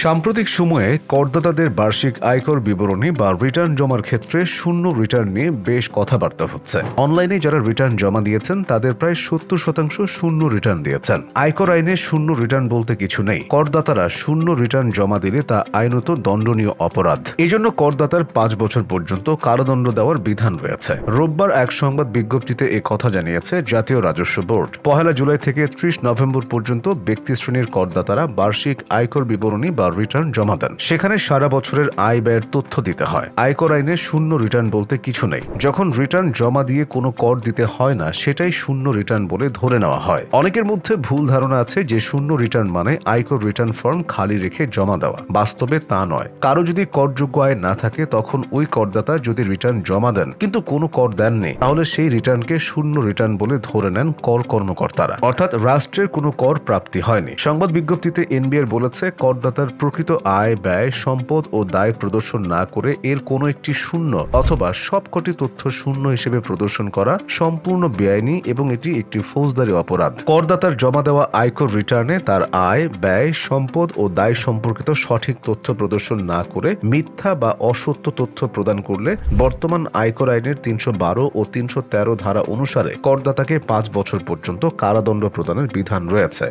সাম্প্রতিক সময়ে করদাতাদের বার্ষিক আয়কর বিবরণী বা রিটার্ন জমার ক্ষেত্রে শূন্য রিটার্ন নিয়ে বেশ কথাবার্তা হচ্ছে। অনলাইনে যারা রিটার্ন জমা দিয়েছেন তাদের প্রায় ৭০% শূন্য রিটার্ন দিয়েছেন। আয়কর আইনে শূন্য রিটার্ন বলতে কিছু নেই। করদাতারা শূন্য রিটার্ন জমা দিলে তা আইনত দণ্ডনীয় অপরাধ। এজন্য করদাতার ৫ বছর পর্যন্ত কারাদণ্ড দেওয়ার বিধান রয়েছে। রোববার এক সংবাদ বিজ্ঞপ্তিতে এ কথা জানিয়েছে জাতীয় রাজস্ব বোর্ড। ১ জুলাই থেকে ৩০ নভেম্বর পর্যন্ত ব্যক্তিশ্রেণীর করদাতারা বার্ষিক আয়কর বিবরণী বা রিটার্ন জমা দেন। সেখানে সারা বছরের আয় ব্যয়ের তথ্য দিতে হয়। আয়কর আইনে শূন্য রিটার্ন বলতে কিছু নেই। যখন রিটার্ন জমা দিয়ে কোনো কর দিতে হয় না, সেটাই শূন্য রিটার্ন বলে ধরে নেওয়া হয়। অনেকের মধ্যে ভুল ধারণা আছে যে শূন্য রিটার্ন মানে আয়কর রিটার্ন ফর্ম খালি রেখে জমা দেওয়া। বাস্তবে তা নয়। কারো যদি করযোগ্য আয় না থাকে, তখন ওই করদাতা যদি রিটার্ন জমা দেন কিন্তু কোনো কর দেননি, তাহলে সেই রিটার্নকে শূন্য রিটার্ন বলে ধরে নেন কর কর্মকর্তারা। অর্থাৎ রাষ্ট্রের কোনো কর প্রাপ্তি হয়নি। সংবাদ বিজ্ঞপ্তিতে এনবিআর বলেছে, করদাতার প্রকৃত আয়, ব্যয়, সম্পদ ও দায় প্রদর্শন না করে এর কোনো একটি শূন্য অথবা সবকটি তথ্য শূন্য হিসেবে প্রদর্শন করা সম্পূর্ণ বেআইনি এবং এটি একটি ফৌজদারি অপরাধ। করদাতার জমা দেওয়া আয়কর রিটার্নে তার আয়, ব্যয়, সম্পদ ও দায় সম্পর্কিত সঠিক তথ্য প্রদর্শন না করে মিথ্যা বা অসত্য তথ্য প্রদান করলে বর্তমান আয়কর আইনের ৩১২ ও ৩১৩ ধারা অনুসারে করদাতাকে ৫ বছর পর্যন্ত কারাদণ্ড প্রদানের বিধান রয়েছে।